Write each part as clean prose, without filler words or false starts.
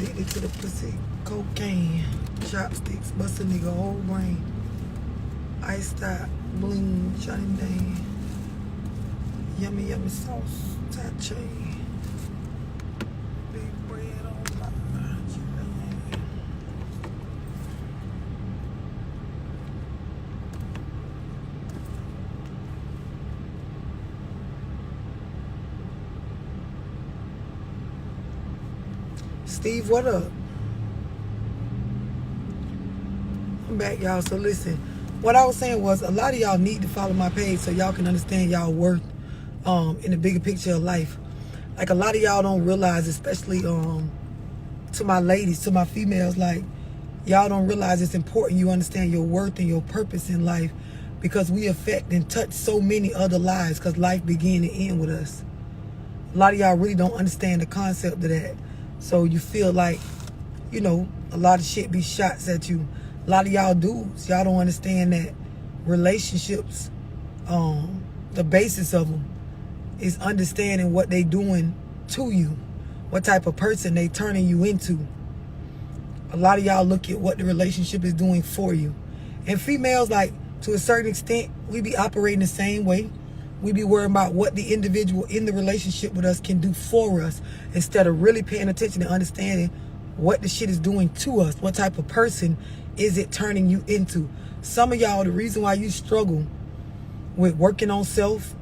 addicted to the pussy. Cocaine, chopsticks, bust a nigga whole brain. Iced out, bling, Johnny Dane. Yummy, yummy sauce, tache. Big bread on my Steve, what up? I'm back, y'all. So listen, what I was saying was a lot of y'all need to follow my page so y'all can understand y'all worth in the bigger picture of life. Like a lot of y'all don't realize, especially to my ladies, to my females, like y'all don't realize it's important you understand your worth and your purpose in life, because we affect and touch so many other lives, because life begin and end with us. A lot of y'all really don't understand the concept of that. So you feel like, you know, a lot of shit be shots at you. A lot of y'all dudes, y'all don't understand that relationships, the basis of them is understanding what they doing to you, what type of person they turning you into. A lot of y'all look at what the relationship is doing for you. And females, like, to a certain extent, we be operating the same way. We be worrying about what the individual in the relationship with us can do for us, instead of really paying attention and understanding what the shit is doing to us. What type of person is it turning you into? Some of y'all, the reason why you struggle with working on self,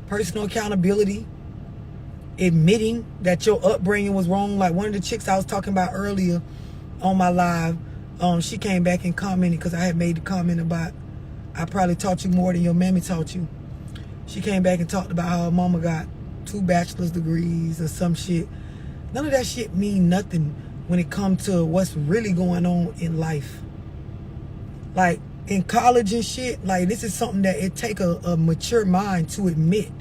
personal accountability, admitting that your upbringing was wrong. Like one of the chicks I was talking about earlier on my live, she came back and commented, because I had made the comment about, I probably taught you more than your mammy taught you. She came back and talked about how her mama got 2 bachelor's degrees or some shit. None of that shit mean nothing when it comes to what's really going on in life. Like in college and shit, like this is something that it take a mature mind to admit.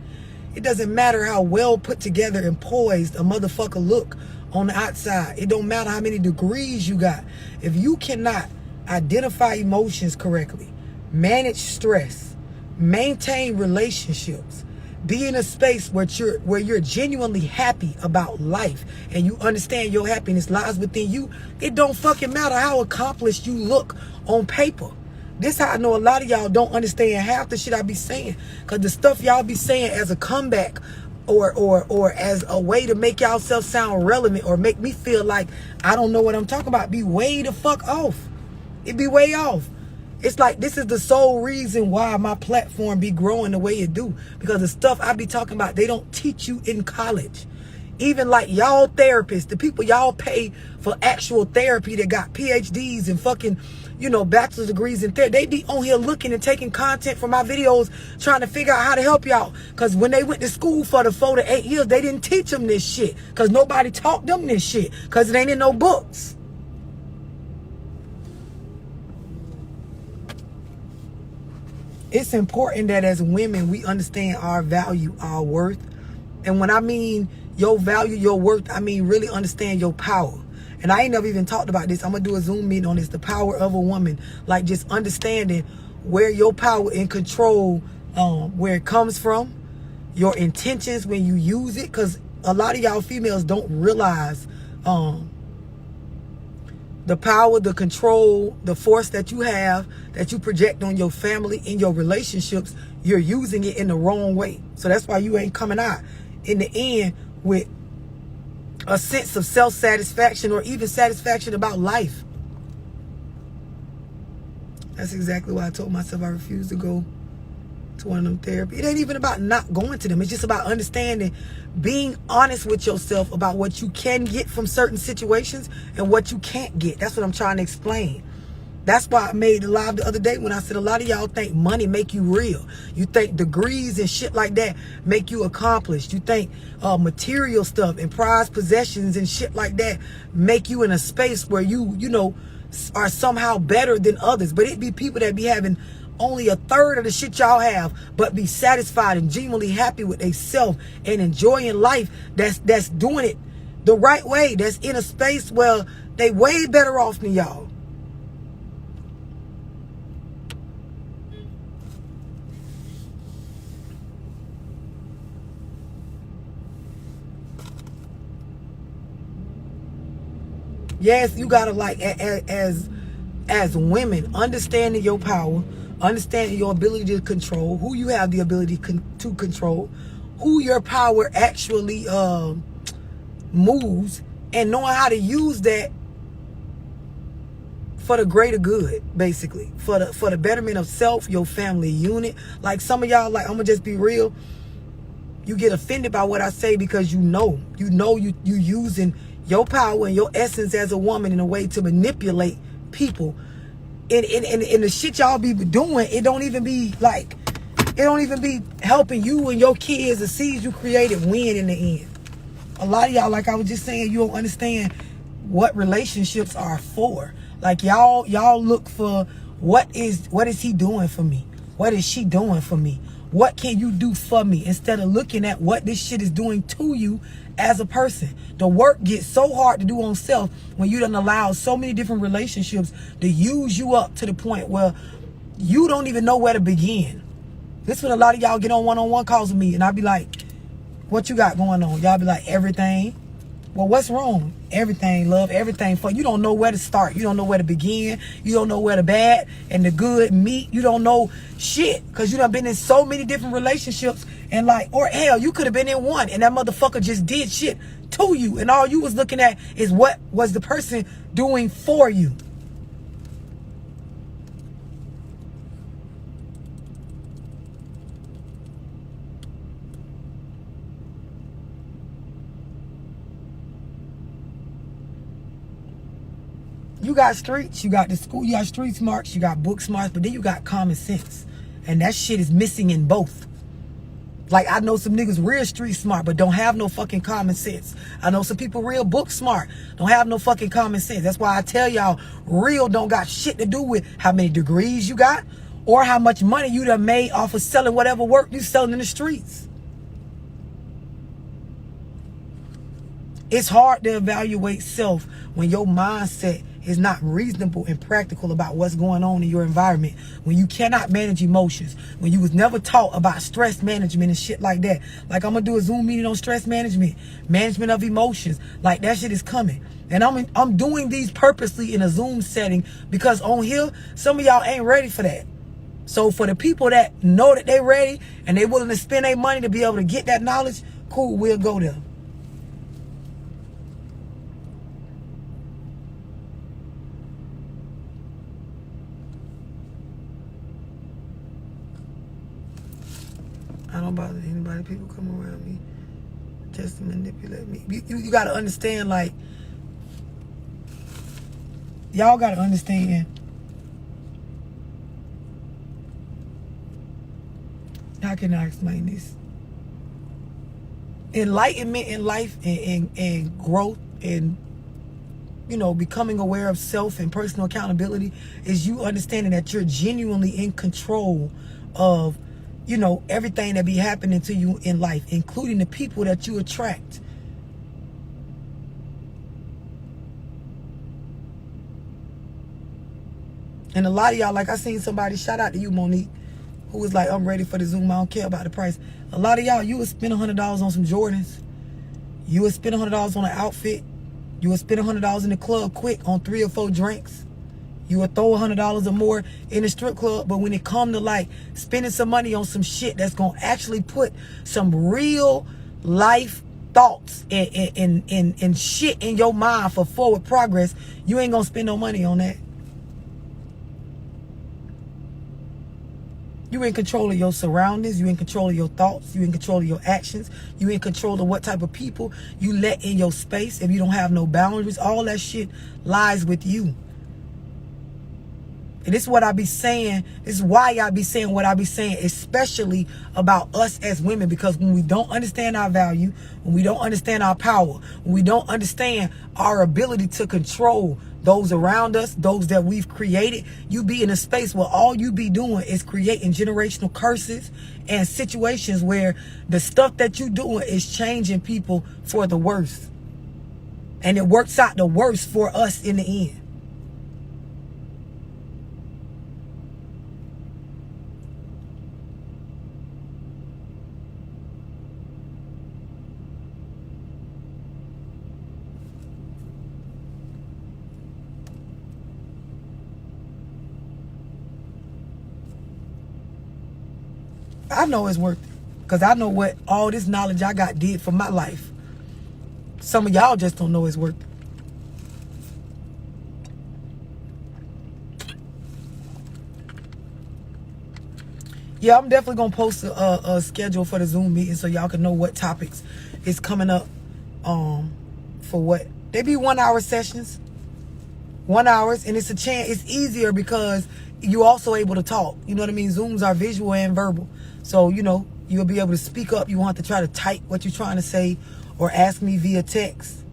It doesn't matter how well put together and poised a motherfucker look on the outside. It don't matter how many degrees you got. If you cannot identify emotions correctly, manage stress, maintain relationships, be in a space where you're genuinely happy about life, and you understand your happiness lies within you, it don't fucking matter how accomplished you look on paper. This how I know a lot of y'all don't understand half the shit I be saying, because the stuff y'all be saying as a comeback or as a way to make y'all self sound relevant or make me feel like I don't know what I'm talking about be way the fuck off. It be way off. It's like this is the sole reason why my platform be growing the way it do, because the stuff I be talking about, they don't teach you in college. Even like y'all therapists, the people y'all pay for actual therapy that got PhDs and fucking, you know, bachelor's degrees in therapy, they be on here looking and taking content from my videos trying to figure out how to help y'all. Because when they went to school for the 4 to 8 years, they didn't teach them this shit, because nobody taught them this shit, because it ain't in no books. It's important that as women, we understand our value, our worth. And when I mean your value, your worth, I mean really understand your power. And I ain't never even talked about this. I'm going to do a Zoom meeting on this, the power of a woman. Like just understanding where your power and control, where it comes from, your intentions when you use it. Because a lot of y'all females don't realize the power, the control, the force that you have, that you project on your family, in your relationships. You're using it in the wrong way. So that's why you ain't coming out in the end with a sense of self-satisfaction or even satisfaction about life. That's exactly why I told myself I refuse to go to one of them therapy. It ain't even about not going to them. It's just about understanding, being honest with yourself about what you can get from certain situations and what you can't get. That's what I'm trying to explain. That's why I made the live the other day when I said a lot of y'all think money make you real. You think degrees and shit like that make you accomplished. You think material stuff and prized possessions and shit like that make you in a space where you know, are somehow better than others. But it be people that be having only a third of the shit y'all have, but be satisfied and genuinely happy with themselves and enjoying life, that's doing it the right way, that's in a space where they way better off than y'all. Yes, you gotta like as women, understanding your power, understanding your ability to control, who you have the ability to control, who your power actually moves, and knowing how to use that for the greater good, basically, for the betterment of self, your family unit. Like some of y'all, like I'm gonna just be real, you get offended by what I say because you using your power and your essence as a woman in a way to manipulate people. And the shit y'all be doing, it don't even be helping you and your kids, the seeds you created, win in the end. A lot of y'all, like I was just saying, you don't understand what relationships are for. Like y'all look for what is he doing for me? What is she doing for me? What can you do for me? Instead of looking at what this shit is doing to you as a person. The work gets so hard to do on self when you done allow so many different relationships to use you up to the point where you don't even know where to begin. This is when a lot of y'all get on one-on-one calls with me and I be like, what you got going on? Y'all be like, everything. Well, what's wrong? Everything, love, everything. For you don't know where to start. You don't know where to begin. You don't know where the bad and the good meet. You don't know shit because you done been in so many different relationships and like, or hell, you could have been in one and that motherfucker just did shit to you and all you was looking at is what was the person doing for you. You got streets, you got the school, you got street smarts, you got book smarts, but then you got common sense. And that shit is missing in both. Like, I know some niggas real street smart, but don't have no fucking common sense. I know some people real book smart, don't have no fucking common sense. That's why I tell y'all, real don't got shit to do with how many degrees you got or how much money you done made off of selling whatever work you selling in the streets. It's hard to evaluate self when your mindset is not reasonable and practical about what's going on in your environment, when you cannot manage emotions, when you was never taught about stress management and shit like that. Like, I'm gonna do a Zoom meeting on stress management of emotions. Like, that shit is coming. And I'm doing these purposely in a Zoom setting because on here, some of y'all ain't ready for that. So for the people that know that they ready and they willing to spend their money to be able to get that knowledge, cool, we'll go there. I don't bother anybody. People come around me just to manipulate me. You got to understand, like, y'all got to understand. How can I explain this? Enlightenment in life and growth and, you know, becoming aware of self and personal accountability is you understanding that you're genuinely in control of, you know, everything that be happening to you in life, including the people that you attract. And a lot of y'all, like I seen somebody, shout out to you, Monique, who was like, I'm ready for the Zoom. I don't care about the price. A lot of y'all, you would spend $100 on some Jordans. You would spend $100 on an outfit. You would spend $100 in the club quick on 3 or 4 drinks. You would throw $100 or more in the strip club, but when it come to like spending some money on some shit that's gonna actually put some real life thoughts and shit in your mind for forward progress, you ain't gonna spend no money on that. You in control of your surroundings. You in control of your thoughts. You in control of your actions. You in control of what type of people you let in your space. If you don't have no boundaries, all that shit lies with you. And this is what I be saying. This is why I be saying what I be saying, especially about us as women. Because when we don't understand our value, when we don't understand our power, when we don't understand our ability to control those around us, those that we've created, you be in a space where all you be doing is creating generational curses and situations where the stuff that you doing is changing people for the worse. And it works out the worst for us in the end. I know it's worth it. Because I know what all this knowledge I got did for my life. Some of y'all just don't know it's worth it. Yeah, I'm definitely going to post a schedule for the Zoom meeting so y'all can know what topics is coming up for what. They be 1 hour sessions. 1 hour, and it's a chance. It's easier because you also able to talk. You know what I mean? Zooms are visual and verbal. So, you know, you'll be able to speak up. You won't have to try to type what you're trying to say or ask me via text.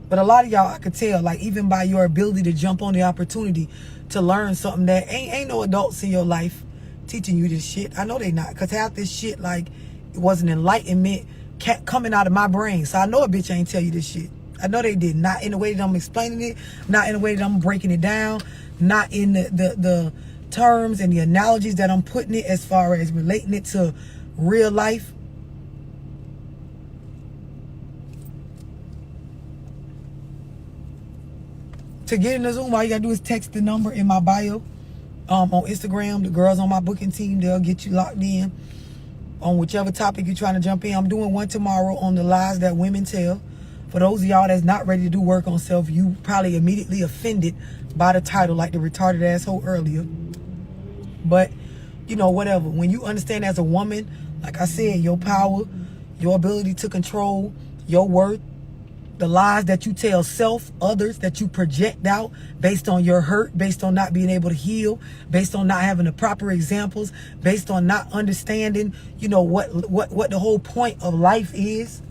But a lot of y'all, I could tell, like, even by your ability to jump on the opportunity to learn something that ain't no adults in your life teaching you this shit. I know they not, because half this shit, like, it was an enlightenment coming out of my brain. So I know a bitch ain't tell you this shit. I know they did. Not in the way that I'm explaining it, not in the way that I'm breaking it down, not in the terms and the analogies that I'm putting it as far as relating it to real life. To get in the Zoom, all you gotta do is text the number in my bio on Instagram. The girls on my booking team, they'll get you locked in on whichever topic you're trying to jump in. I'm doing one tomorrow on the lies that women tell. For those of y'all that's not ready to do work on self, you probably immediately offended by the title like the retarded asshole earlier. But, you know, whatever. When you understand as a woman, like I said, your power, your ability to control your worth, the lies that you tell self, others, that you project out based on your hurt, based on not being able to heal, based on not having the proper examples, based on not understanding, you know, what the whole point of life is.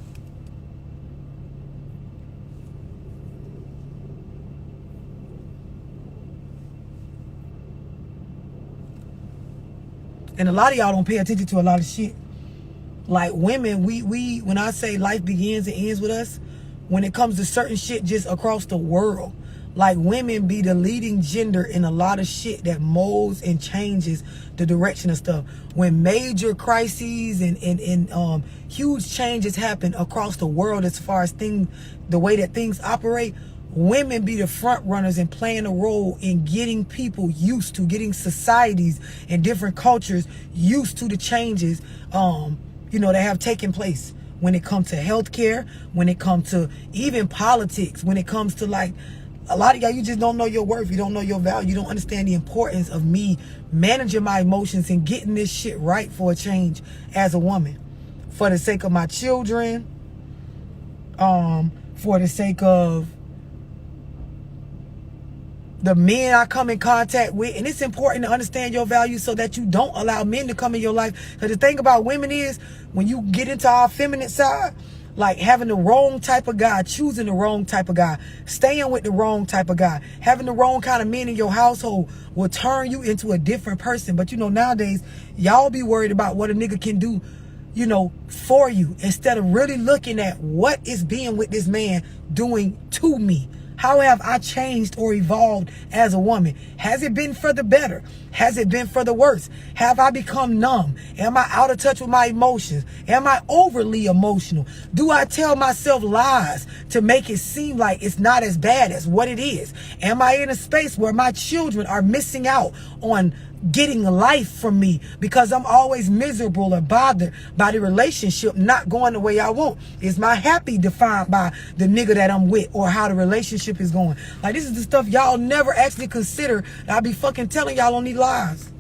And a lot of y'all don't pay attention to a lot of shit. Like women, we when I say life begins and ends with us, when it comes to certain shit just across the world, like women be the leading gender in a lot of shit that molds and changes the direction of stuff. When major crises and huge changes happen across the world as far as the way that things operate, women be the front runners and playing a role in getting people used to, getting societies and different cultures used to the changes you know, that have taken place. When it comes to healthcare, when it comes to even politics, when it comes to, like, a lot of y'all, you just don't know your worth. You don't know your value. You don't understand the importance of me managing my emotions and getting this shit right for a change as a woman. For the sake of my children, for the sake of the men I come in contact with. And it's important to understand your value so that you don't allow men to come in your life. Because the thing about women is, when you get into our feminine side, like having the wrong type of guy, choosing the wrong type of guy, staying with the wrong type of guy, having the wrong kind of men in your household will turn you into a different person. But, you know, nowadays, y'all be worried about what a nigga can do, you know, for you, instead of really looking at what is being with this man doing to me. How have I changed or evolved as a woman? Has it been for the better? Has it been for the worse? Have I become numb? Am I out of touch with my emotions? Am I overly emotional? Do I tell myself lies to make it seem like it's not as bad as what it is? Am I in a space where my children are missing out on getting life from me because I'm always miserable or bothered by the relationship not going the way I want? Is my happy defined by the nigga that I'm with or how the relationship is going? Like, this is the stuff y'all never actually consider. I'll be fucking telling y'all on these lies.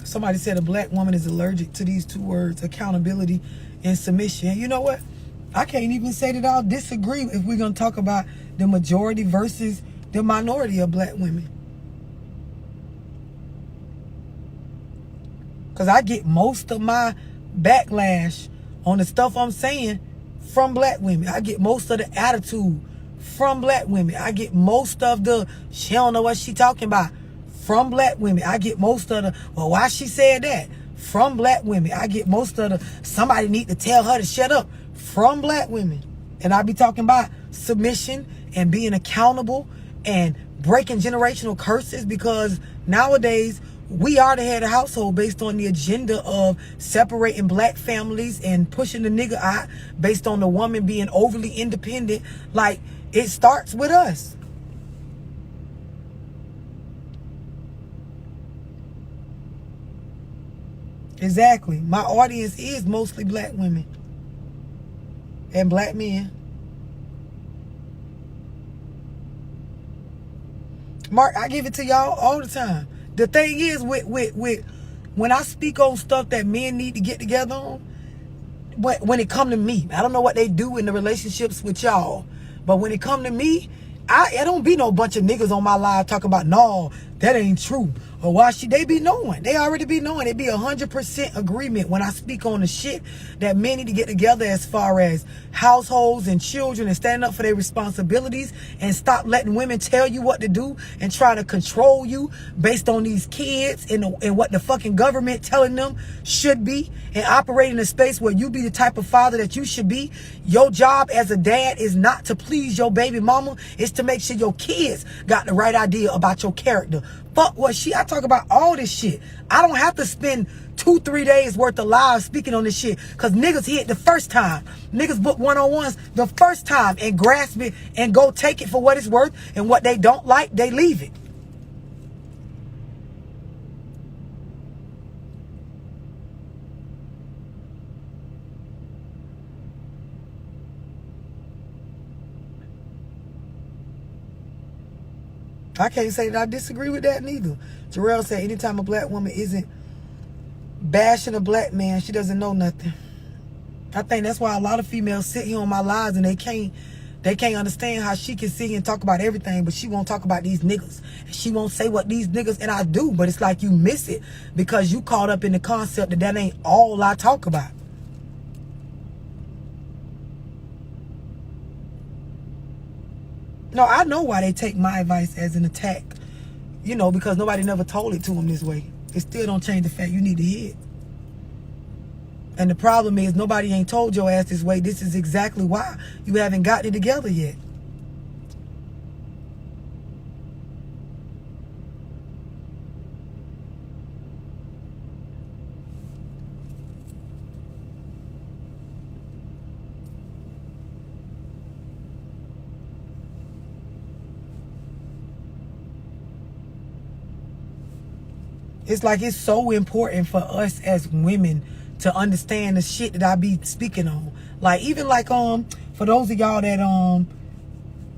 Somebody said a black woman is allergic to these two words, accountability and submission. And you know what? I can't even say that I'll disagree if we're going to talk about the majority versus the minority of black women. Because I get most of my backlash on the stuff I'm saying from black women. I get most of the attitude from black women. I get most of the, she don't know what she talking about, from black women. I get most of the, well, why she said that, from black women. I get most of the, somebody need to tell her to shut up, from black women. And I be talking about submission and being accountable and breaking generational curses, because nowadays We are the head of household based on the agenda of separating black families and pushing the nigga out based on the woman being overly independent. Like, it starts with us. Exactly. My audience is mostly black women and black men. Mark, I give it to y'all all the time. The thing is, with when I speak on stuff that men need to get together on, when it come to me, I don't know what they do in the relationships with y'all, but when it come to me, I don't be no bunch of niggas on my live talking about, no, that ain't true. Or why should they be knowing? They already be knowing. It be 100% agreement when I speak on the shit that men need to get together as far as households and children and stand up for their responsibilities and stop letting women tell you what to do and try to control you based on these kids and what the fucking government telling them should be, and operate in a space where you be the type of father that you should be. Your job as a dad is not to please your baby mama. It's to make sure your kids got the right idea about your character. Fuck what I talk about all this shit. I don't have to spend 2-3 days worth of live speaking on this shit, because niggas hit the first time. Niggas book one-on-ones the first time and grasp it and go take it for what it's worth, and what they don't like, they leave it. I can't say that I disagree with that neither. Jarrell said anytime a black woman isn't bashing a black man, she doesn't know nothing. I think that's why a lot of females sit here on my lives and they can't understand how she can sit here and talk about everything, but she won't talk about these niggas. She won't say what these niggas, and I do, but it's like you miss it because you caught up in the concept that ain't all I talk about. No, I know why they take my advice as an attack. You know, because nobody never told it to them this way. It still don't change the fact you need to hear it. And the problem is nobody ain't told your ass this way. This is exactly why you haven't gotten it together yet. It's like it's so important for us as women to understand the shit that I be speaking on. Like, even like for those of y'all that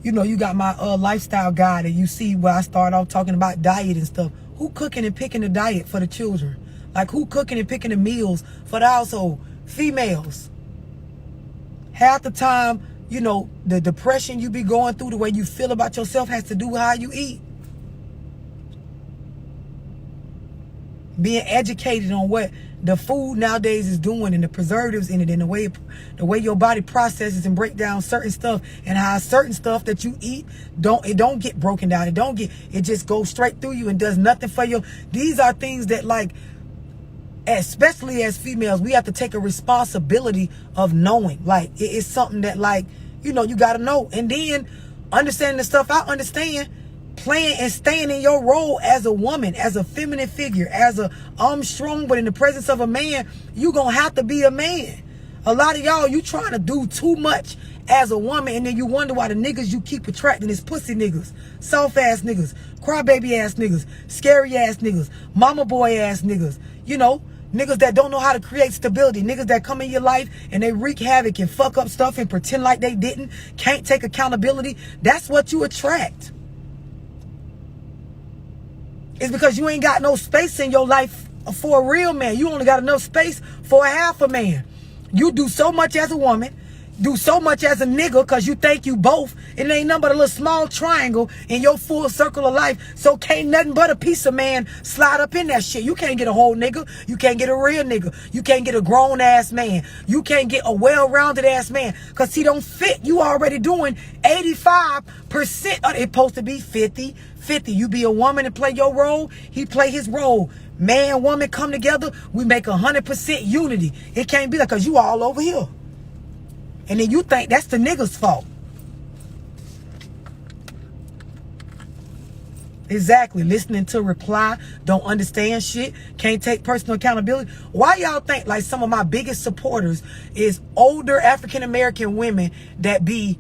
you know, you got my lifestyle guide and you see where I start off talking about diet and stuff. Who cooking and picking the diet for the children? Like, who cooking and picking the meals for the household? Females. Half the time, you know, the depression you be going through, the way you feel about yourself has to do with how you eat. Being educated on what the food nowadays is doing and the preservatives in it and the way your body processes and break down certain stuff, and how certain stuff that you eat don't get broken down. It just goes straight through you and does nothing for you. These are things that, like, especially as females, we have to take a responsibility of knowing. Like, it is something that, like, you know, you got to know. And then understanding the stuff I understand, playing and staying in your role as a woman, as a feminine figure, as a I'm strong, but in the presence of a man, you gonna have to be a man. A lot of y'all, you trying to do too much as a woman, and then you wonder why the niggas you keep attracting is pussy niggas, soft ass niggas, crybaby ass niggas, scary ass niggas, mama boy ass niggas, you know, niggas that don't know how to create stability, niggas that come in your life and they wreak havoc and fuck up stuff and pretend like they didn't, can't take accountability. That's what you attract. It's because you ain't got no space in your life for a real man. You only got enough space for a half a man. You do so much as a woman, do so much as a nigga, because you think you both, and it ain't nothing but a little small triangle in your full circle of life. So can't nothing but a piece of man slide up in that shit. You can't get a whole nigga. You can't get a real nigga. You can't get a grown ass man. You can't get a well-rounded ass man, because he don't fit. You already doing 85% of it. Supposed to be 50-50. You be a woman and play your role, he play his role. Man, woman come together, we make 100% unity. It can't be like, because you all over here. And then you think that's the nigga's fault. Exactly. Listening to reply, don't understand shit, can't take personal accountability. Why y'all think like some of my biggest supporters is older African American women that be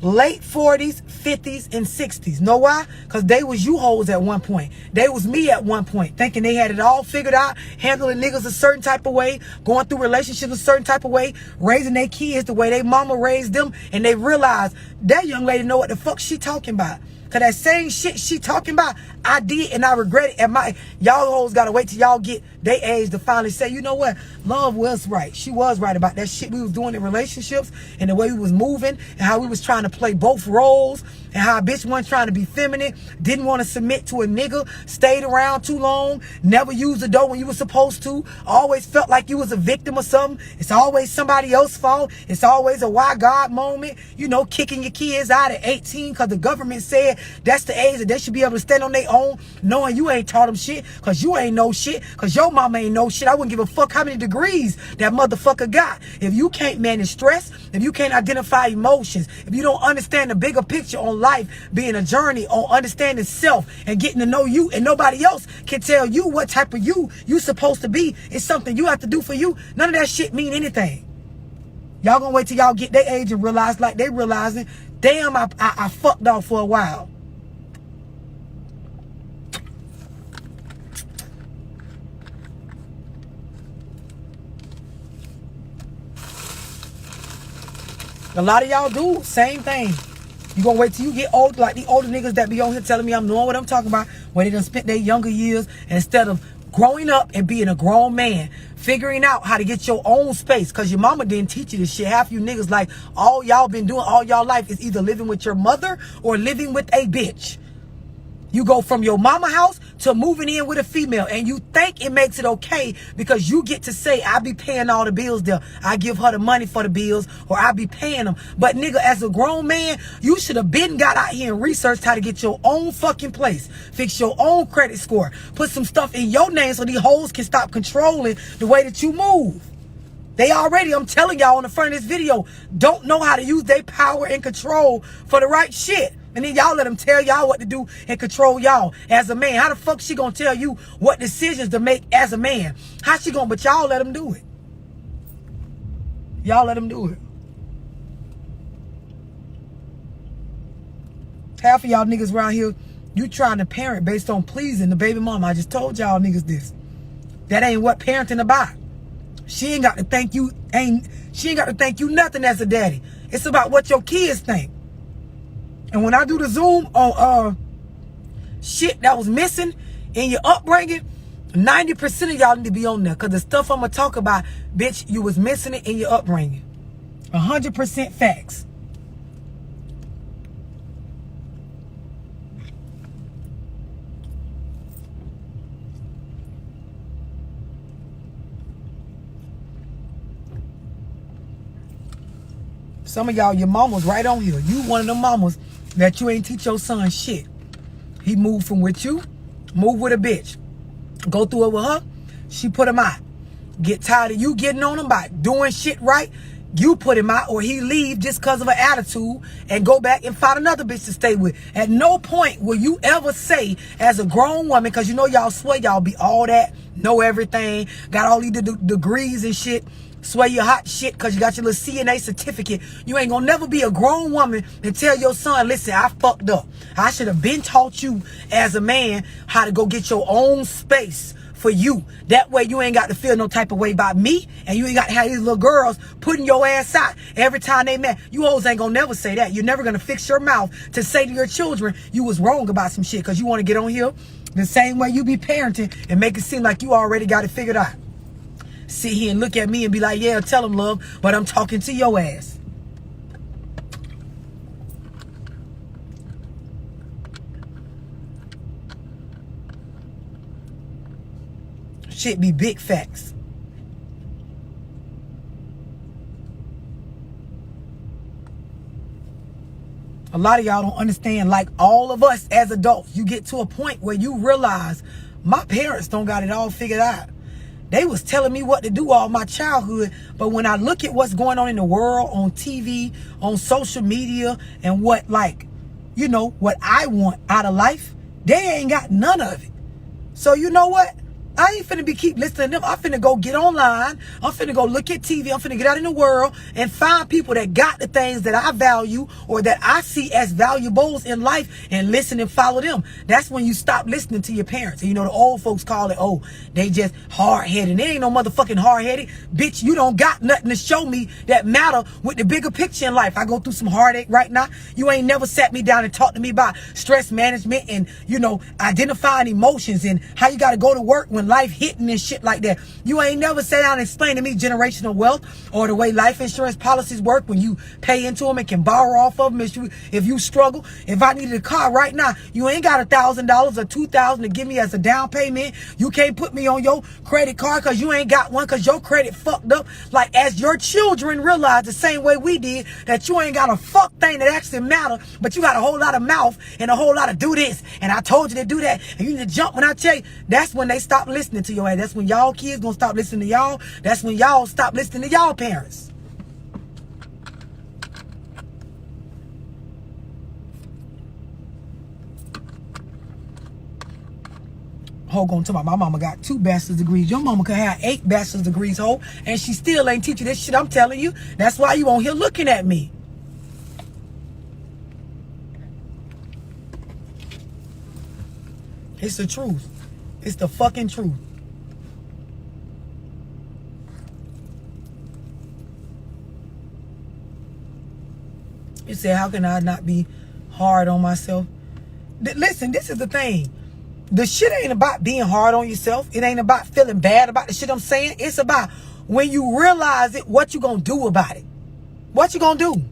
late 40s, 50s, and 60s? Know why? Because they was you hoes at one point. They was me at one point, thinking they had it all figured out, handling niggas a certain type of way, going through relationships a certain type of way, raising their kids the way they mama raised them, and they realized that young lady know what the fuck she talking about. Cause that same shit she talking about, I did and I regret it. And y'all hoes gotta wait till y'all get their age to finally say, you know what? Love was right. She was right about that shit we was doing in relationships and the way we was moving and how we was trying to play both roles and how a bitch wasn't trying to be feminine, didn't want to submit to a nigga, stayed around too long, never used the door when you were supposed to, always felt like you was a victim of something. It's always somebody else's fault. It's always a why God moment, you know, kicking your kids out at 18 because the government said that's the age that they should be able to stand on their own, knowing you ain't taught them shit, because you ain't know shit, because your mama ain't know shit. I wouldn't give a fuck how many degrees that motherfucker got. If you can't manage stress, if you can't identify emotions, if you don't understand the bigger picture on life being a journey on understanding self and getting to know you, and nobody else can tell you what type of you supposed to be, it's something you have to do for you. None of that shit mean anything. Y'all gonna wait till y'all get their age and realize like they realizing, damn, I fucked off for a while. A lot of y'all do same thing. You gonna wait till you get old, like the older niggas that be on here telling me I'm knowing what I'm talking about, where they done spent their younger years, and instead of growing up and being a grown man, figuring out how to get your own space, because your mama didn't teach you this shit. Half you niggas, like, all y'all been doing all y'all life is either living with your mother or living with a bitch. You go from your mama house to moving in with a female, and you think it makes it okay because you get to say, I be paying all the bills there. I give her the money for the bills, or I be paying them. But nigga, as a grown man, you should have been got out here and researched how to get your own fucking place, fix your own credit score, put some stuff in your name so these hoes can stop controlling the way that you move. They already, I'm telling y'all on the front of this video, don't know how to use their power and control for the right shit. And then y'all let them tell y'all what to do and control y'all as a man. How the fuck she gonna tell you what decisions to make as a man? How she gonna, but y'all let them do it. Y'all let them do it. Half of y'all niggas around here, you trying to parent based on pleasing the baby mama. I just told y'all niggas this. That ain't what parenting about. She ain't got to thank you, she ain't got to thank you nothing as a daddy. It's about what your kids think. And when I do the Zoom on shit that was missing in your upbringing, 90% of y'all need to be on there. Because the stuff I'm going to talk about, bitch, you was missing it in your upbringing. 100% facts. Some of y'all, your mama's right on here. You one of them mamas that you ain't teach your son shit. He moved from with you, move with a bitch. Go through it with her, she put him out. Get tired of you getting on him by doing shit right, you put him out, or he leave just because of an attitude and go back and find another bitch to stay with. At no point will you ever say as a grown woman, because you know y'all swear y'all be all that, know everything, got all these degrees and shit, swear you hot shit because you got your little CNA certificate. You ain't gonna never be a grown woman and tell your son, listen, I fucked up. I should have been taught you as a man how to go get your own space for you. That way you ain't got to feel no type of way about me, and you ain't got to have these little girls putting your ass out every time they mad. You hoes ain't gonna never say that. You're never gonna fix your mouth to say to your children you was wrong about some shit because you want to get on here the same way you be parenting and make it seem like you already got it figured out. Sit here and look at me and be like, yeah, tell him love, but I'm talking to your ass. Shit be big facts. A lot of y'all don't understand, like all of us as adults, you get to a point where you realize my parents don't got it all figured out. They was telling me what to do all my childhood, but when I look at what's going on in the world, on TV, on social media, and what, like, you know, what I want out of life, They ain't got none of it. So you know what? I ain't finna keep listening to them. I'm finna go get online. I'm finna go look at TV. I'm finna get out in the world and find people that got the things that I value or that I see as valuables in life and listen and follow them. That's when you stop listening to your parents. And you know, the old folks call it, oh, they just hard-headed. They ain't no motherfucking hard-headed. Bitch, you don't got nothing to show me that matter with the bigger picture in life. I go through some heartache right now. You ain't never sat me down and talked to me about stress management and, you know, identifying emotions and how you got to go to work when life hitting and shit like that. You ain't never sat down and explained to me generational wealth or the way life insurance policies work when you pay into them and can borrow off of them if you struggle. If I needed a car right now, you ain't got $1,000 or $2,000 to give me as a down payment. You can't put me on your credit card because you ain't got one because your credit fucked up. Like, as your children realize the same way we did that you ain't got a fuck thing that actually matter, but you got a whole lot of mouth and a whole lot of do this and I told you to do that and you need to jump when I tell you. That's when they stop listening to your ass. That's when y'all kids gonna stop listening to y'all. That's when y'all stop listening to y'all parents. Ho gonna tell my mama got 2 bachelor's degrees. Your mama could have 8 bachelor's degrees, ho, and she still ain't teach you this shit I'm telling you. That's why you on here looking at me. It's the truth. It's the fucking truth. You say, how can I not be hard on myself? Listen, this is the thing. The shit ain't about being hard on yourself. It ain't about feeling bad about the shit I'm saying. It's about when you realize it, what you gonna do about it. What you gonna do?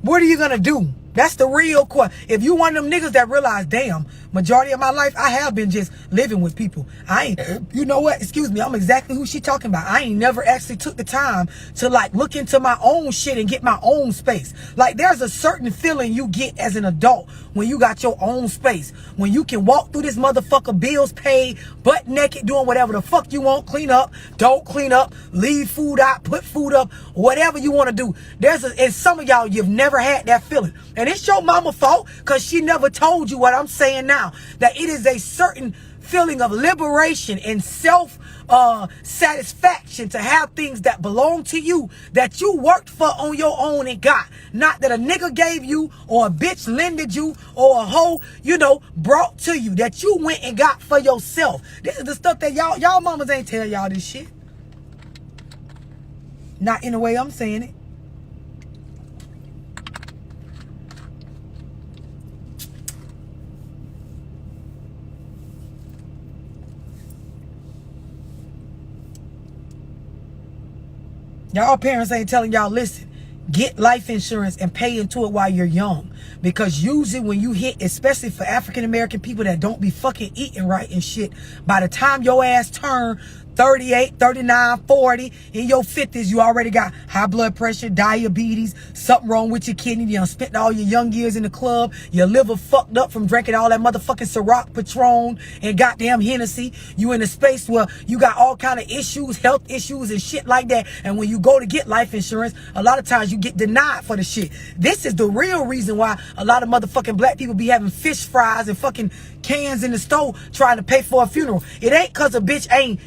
What are you gonna do? That's the real question. If you one of them niggas that realize, damn, majority of my life, I have been just living with people. I ain't, you know what? Excuse me. I'm exactly who she talking about. I ain't never actually took the time to like look into my own shit and get my own space. Like, there's a certain feeling you get as an adult when you got your own space. When you can walk through this motherfucker, bills paid, butt naked, doing whatever the fuck you want, clean up, don't clean up, leave food out, put food up, whatever you want to do. And some of y'all, you've never had that feeling. And it's your mama's fault because she never told you what I'm saying now. That it is a certain feeling of liberation and satisfaction to have things that belong to you that you worked for on your own and got. Not that a nigga gave you or a bitch lended you or a hoe, you know, brought to you. That you went and got for yourself. This is the stuff that y'all mamas ain't tell y'all this shit. Not in the way I'm saying it. Y'all parents ain't telling y'all, listen, get life insurance and pay into it while you're young. Because usually when you hit, especially for African American people that don't be fucking eating right and shit, by the time your ass turn 38, 39, 40, in your 50s, you already got high blood pressure, diabetes, something wrong with your kidney. You done spent all your young years in the club. Your liver fucked up from drinking all that motherfucking Ciroc, Patron, and goddamn Hennessy. You in a space where you got all kind of issues, health issues and shit like that. And when you go to get life insurance, a lot of times you get denied for the shit. This is the real reason why a lot of motherfucking black people be having fish fries and fucking cans in the store trying to pay for a funeral. It ain't cause a bitch ain't,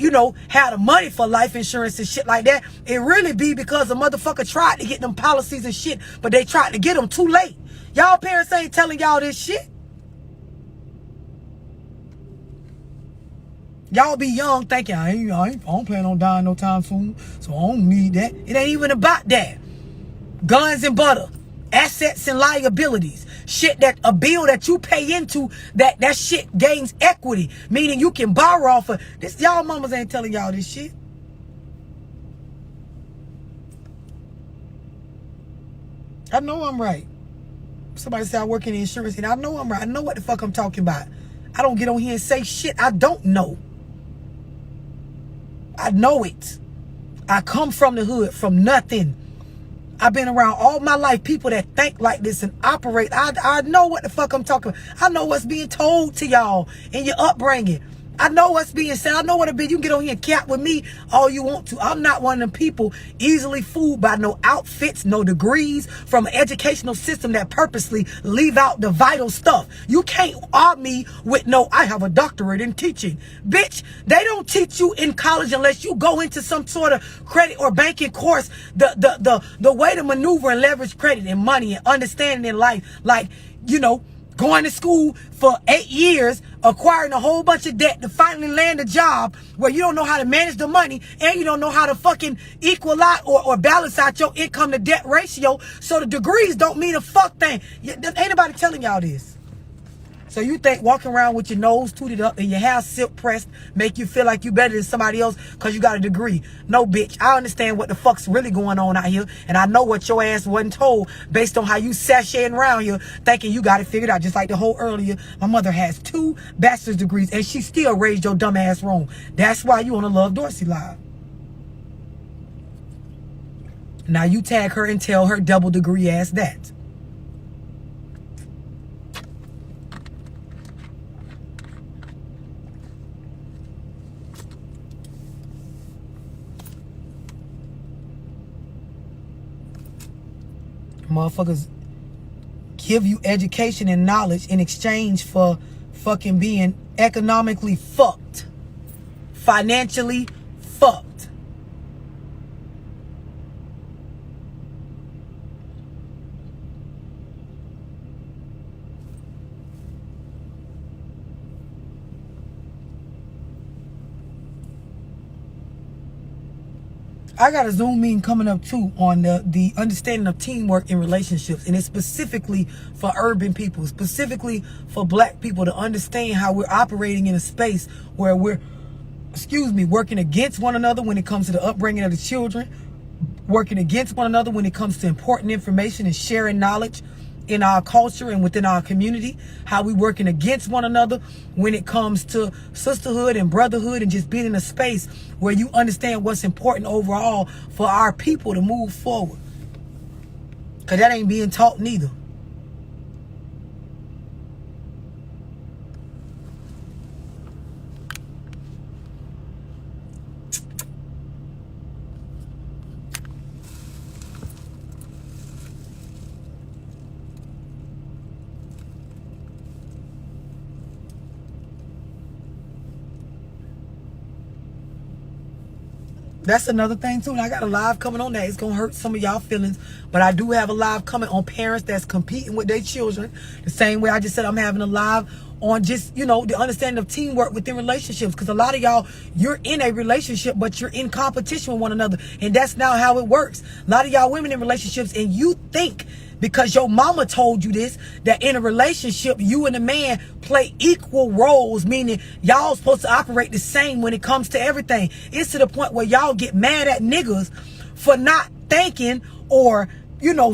you know, had the money for life insurance and shit like that. It really be because a motherfucker tried to get them policies and shit, but they tried to get them too late. Y'all parents ain't telling y'all this shit. Y'all be young thinking, I don't plan on dying no time soon, so I don't need that. It ain't even about that. Guns and butter, assets and liabilities. Shit, that a bill that you pay into, that shit gains equity, meaning you can borrow off of this. Y'all mamas ain't telling y'all this shit. I know I'm right. Somebody said I work in the insurance, and I know I'm right. I know what the fuck I'm talking about. I don't get on here and say shit I don't know. I know it. I come from the hood, from nothing. I've been around all my life people that think like this and operate. I know what the fuck I'm talking about. I know what's being told to y'all in your upbringing. I know what's being said. I know what it be. You can get on here and cap with me all you want to. I'm not one of them people easily fooled by no outfits, no degrees from an educational system that purposely leave out the vital stuff. You can't arm me with no, I have a doctorate in teaching. Bitch, they don't teach you in college unless you go into some sort of credit or banking course, the way to maneuver and leverage credit and money and understanding in life. Like, you know, going to school for 8 years, acquiring a whole bunch of debt to finally land a job where you don't know how to manage the money and you don't know how to fucking equal out or balance out your income to debt ratio. So the degrees don't mean a fuck thing. Ain't nobody telling y'all this. So you think walking around with your nose tooted up and your hair silk pressed make you feel like you better than somebody else because you got a degree? No, bitch. I understand what the fuck's really going on out here, and I know what your ass wasn't told based on how you sashaying around here thinking you got it figured out. Just like the whole earlier, my mother has 2 bachelor's degrees and she still raised your dumb ass wrong. That's why you on a Love Dorsey live. Now you tag her and tell her double degree ass that. Motherfuckers give you education and knowledge in exchange for fucking being economically fucked, financially fucked. I got a Zoom meeting coming up too on the understanding of teamwork in relationships, and it's specifically for urban people, specifically for black people to understand how we're operating in a space where we're, working against one another when it comes to the upbringing of the children, working against one another when it comes to important information and sharing knowledge in our culture and within our community, how we working against one another when it comes to sisterhood and brotherhood and just being in a space where you understand what's important overall for our people to move forward. Because that ain't being taught neither. That's another thing too. And I got a live coming on that. It's going to hurt some of y'all feelings. But I do have a live coming on parents that's competing with their children. The same way I just said I'm having a live on just, the understanding of teamwork within relationships. Because a lot of y'all, you're in a relationship, but you're in competition with one another. And that's not how it works. A lot of y'all women in relationships, and you think because your mama told you this, that in a relationship, you and the man play equal roles, meaning y'all supposed to operate the same when it comes to everything. It's to the point where y'all get mad at niggas for not thinking or,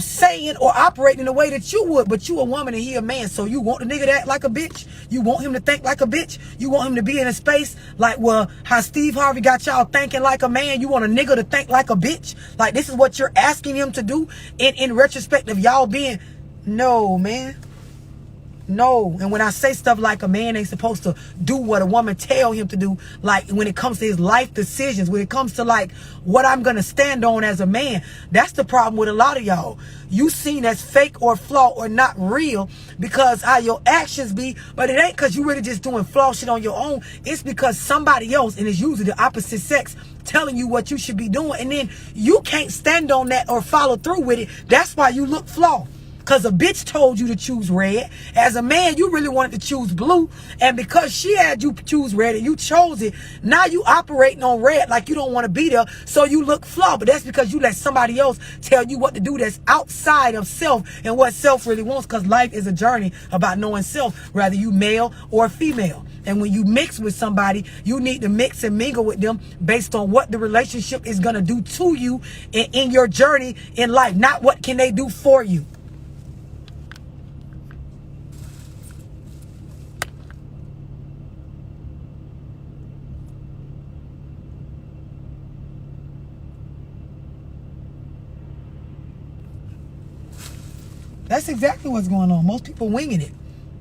saying or operating in the way that you would. But you a woman and he a man, so you want the nigga to act like a bitch? You want him to think like a bitch? You want him to be in a space like, well, how Steve Harvey got y'all thinking like a man? You want a nigga to think like a bitch? Like, this is what you're asking him to do in retrospect of y'all being... No, man. No. And when I say stuff like a man ain't supposed to do what a woman tell him to do, like when it comes to his life decisions, when it comes to like what I'm gonna stand on as a man, that's the problem with a lot of y'all. You seen as fake or flaw or not real because how your actions be, but it ain't because you really just doing flaw shit on your own. It's because somebody else, and it's usually the opposite sex, telling you what you should be doing, and then you can't stand on that or follow through with it. That's why you look flawed. Because a bitch told you to choose red. As a man, you really wanted to choose blue. And because she had you choose red and you chose it, now you operating on red like you don't want to be there. So you look flawed. But that's because you let somebody else tell you what to do that's outside of self and what self really wants. Because life is a journey about knowing self, whether you male or female. And when you mix with somebody, you need to mix and mingle with them based on what the relationship is going to do to you in your journey in life. Not what can they do for you. That's exactly what's going on. Most people winging it.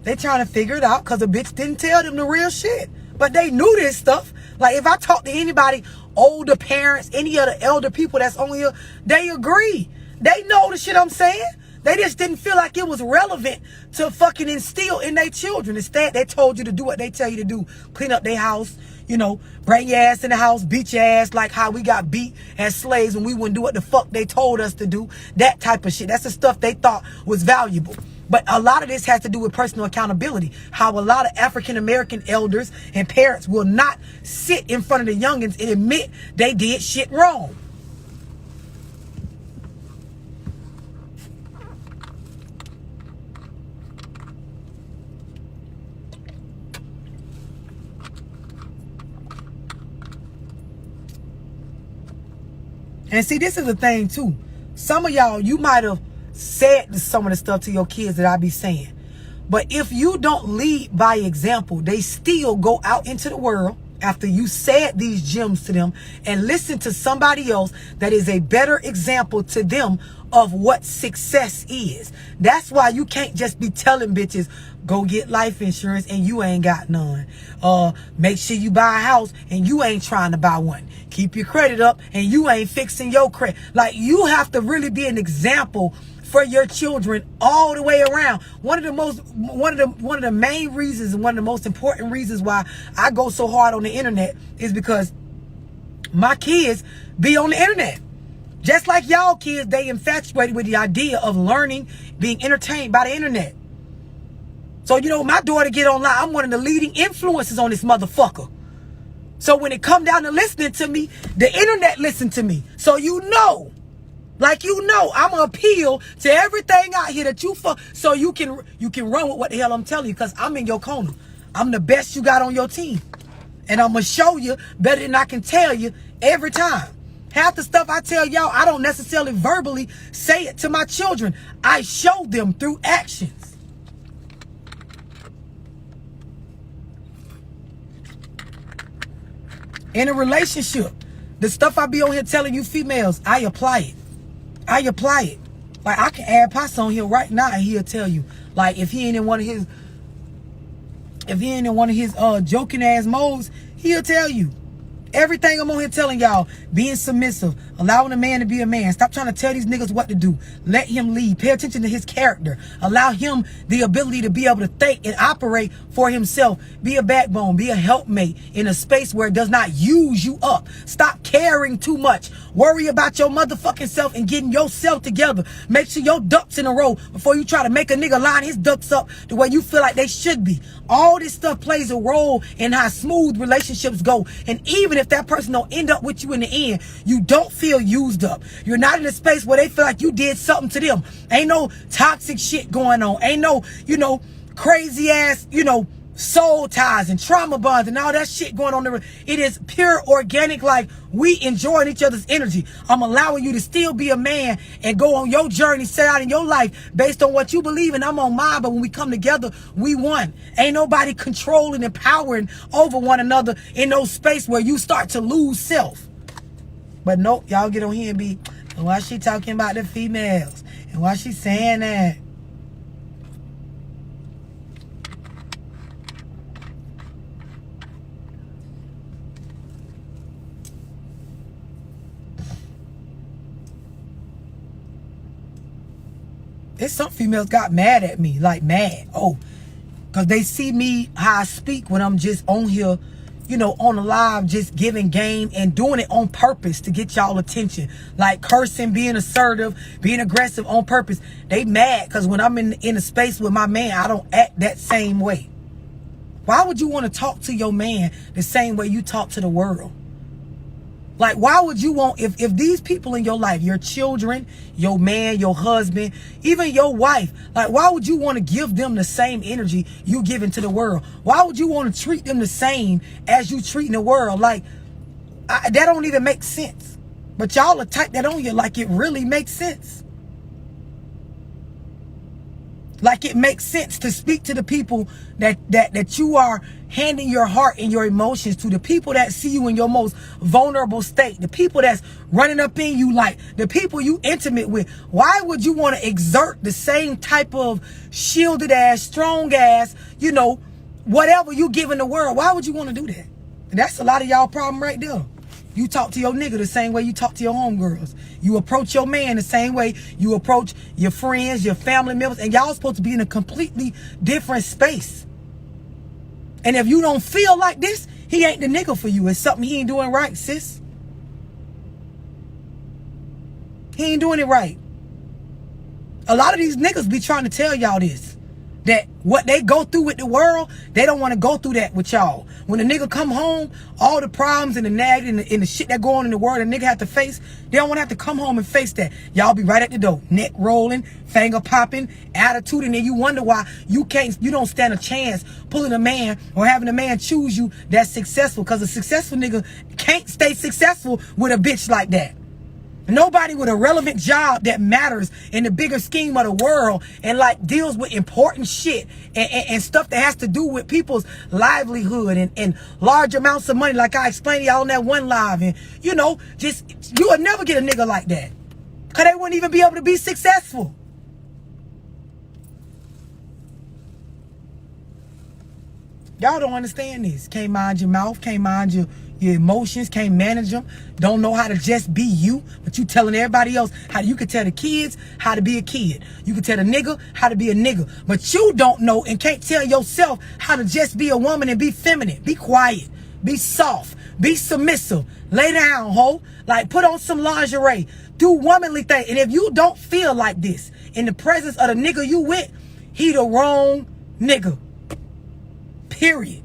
They trying to figure it out because a bitch didn't tell them the real shit. But they knew this stuff. Like if I talk to anybody, older parents, any of the elder people that's on here, they agree. They know the shit I'm saying. They just didn't feel like it was relevant to fucking instill in their children. Instead, they told you to do what they tell you to do. Clean up their house, you know, bring your ass in the house, beat your ass like how we got beat as slaves when we wouldn't do what the fuck they told us to do. That type of shit. That's the stuff they thought was valuable. But a lot of this has to do with personal accountability. How a lot of African-American elders and parents will not sit in front of the youngins and admit they did shit wrong. And see, this is the thing too. Some of y'all, you might have said some of the stuff to your kids that I be saying. But if you don't lead by example, they still go out into the world after you said these gems to them and listen to somebody else that is a better example to them of what success is. That's why you can't just be telling bitches, go get life insurance and you ain't got none. Make sure you buy a house and you ain't trying to buy one. Keep your credit up and you ain't fixing your credit. Like, you have to really be an example for your children all the way around. One of the main reasons and one of the most important reasons why I go so hard on the internet is because my kids be on the internet. Just like y'all kids, they infatuated with the idea of learning, being entertained by the internet. So, you know, my daughter get online. I'm one of the leading influencers on this motherfucker. So when it come down to listening to me, the internet listen to me. So you know, like, you know, I'm gonna appeal to everything out here that you fuck, so you can run with what the hell I'm telling you, because I'm in your corner. I'm the best you got on your team. And I'm gonna show you better than I can tell you every time. Half the stuff I tell y'all, I don't necessarily verbally say it to my children. I show them through actions. In a relationship, the stuff I be on here telling you females, I apply it. I apply it. Like, I can add Pasa on here right now and he'll tell you. Like, if he ain't in one of his joking ass modes, he'll tell you. Everything I'm on here telling y'all, being submissive, allowing a man to be a man. Stop trying to tell these niggas what to do. Let him lead. Pay attention to his character. Allow him the ability to be able to think and operate for himself. Be a backbone. Be a helpmate in a space where it does not use you up. Stop caring too much. Worry about your motherfucking self and getting yourself together. Make sure your ducks in a row before you try to make a nigga line his ducks up the way you feel like they should be. All this stuff plays a role in how smooth relationships go. And even if that person don't end up with you in the end, you don't feel used up. You're not in a space where they feel like you did something to them. Ain't no toxic shit going on. Ain't no, crazy ass, soul ties and trauma bonds and all that shit going on. It is pure organic, like, we enjoying each other's energy. I'm allowing you to still be a man and go on your journey, set out in your life based on what you believe in. I'm on mine, but when we come together, we won. Ain't nobody controlling and powering over one another in no space where you start to lose self. But nope, y'all get on here and be, why she talking about the females? And why she saying that? There's some females got mad at me, like mad. Oh, because they see me how I speak when I'm just on here, on the live, just giving game and doing it on purpose to get y'all attention. Like cursing, being assertive, being aggressive on purpose. They mad because when I'm in a space with my man, I don't act that same way. Why would you want to talk to your man the same way you talk to the world? Like, why would you want, if these people in your life, your children, your man, your husband, even your wife, like, why would you want to give them the same energy you give into the world? Why would you want to treat them the same as you treat in the world? Like, that don't even make sense. But y'all are type that on you like it really makes sense. Like it makes sense to speak to the people that you are handing your heart and your emotions to, the people that see you in your most vulnerable state, the people that's running up in you, like the people you intimate with. Why would you want to exert the same type of shielded ass, strong ass, whatever you give in the world. Why would you want to do that? And that's a lot of y'all problem right there. You talk to your nigga the same way you talk to your homegirls. You approach your man the same way you approach your friends, your family members, and y'all supposed to be in a completely different space. And if you don't feel like this, he ain't the nigga for you. It's something he ain't doing right, sis. He ain't doing it right. A lot of these niggas be trying to tell y'all this. That what they go through with the world, they don't want to go through that with y'all. When a nigga come home, all the problems and the nag and the shit that go on in the world a nigga have to face, they don't want to have to come home and face that. Y'all be right at the door, neck rolling, finger popping, attitude, and then you wonder why you don't stand a chance pulling a man or having a man choose you that's successful. Because a successful nigga can't stay successful with a bitch like that. Nobody with a relevant job that matters in the bigger scheme of the world and like deals with important shit and stuff that has to do with people's livelihood and large amounts of money, like I explained to y'all on that one live. And you know, just you would never get a nigga like that, because they wouldn't even be able to be successful. Y'all don't understand this. Can't mind your mouth, can't mind your emotions, can't manage them, don't know how to just be you, but you telling everybody else how you can tell the kids how to be a kid. You can tell the nigga how to be a nigga, but you don't know and can't tell yourself how to just be a woman and be feminine, be quiet, be soft, be submissive, lay down, ho, like put on some lingerie, do womanly things. And if you don't feel like this in the presence of the nigga you with, he the wrong nigga, period.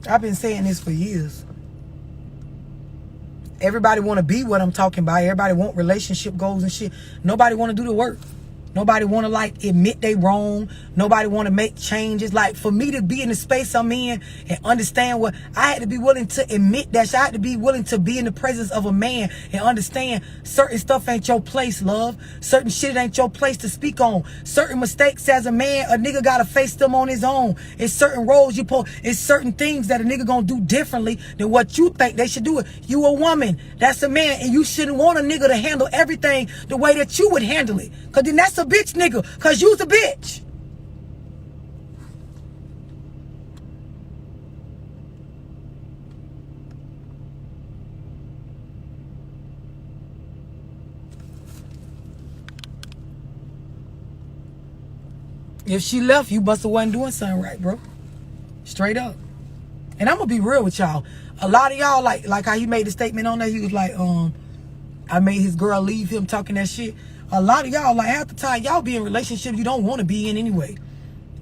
I've been saying this for years. Everybody want to be what I'm talking about. Everybody want relationship goals and shit. Nobody want to do the work. Nobody want to like admit they wrong. Nobody want to make changes. Like for me to be in the space I'm in and understand what I had to be willing to admit that I had to be willing to be in the presence of a man and understand certain stuff ain't your place, love. Certain shit ain't your place to speak on. Certain mistakes as a man, a nigga gotta face them on his own. It's certain roles you pull. It's certain things that a nigga gonna do differently than what you think they should do it. You a woman, that's a man, and you shouldn't want a nigga to handle everything the way that you would handle it. Cause then that's a bitch nigga, cause you's a bitch. If she left, you must have wasn't doing something right, bro. Straight up. And I'm gonna be real with y'all. A lot of y'all, like how he made the statement on there, he was like, I made his girl leave him talking that shit. A lot of y'all, like half the time, y'all be in relationships you don't want to be in anyway.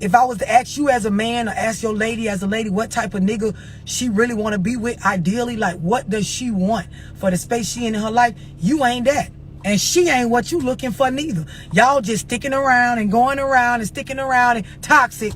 If I was to ask you as a man or ask your lady as a lady what type of nigga she really want to be with, ideally, like what does she want for the space she in her life, you ain't that. And she ain't what you looking for neither. Y'all just sticking around and going around and sticking around and toxic.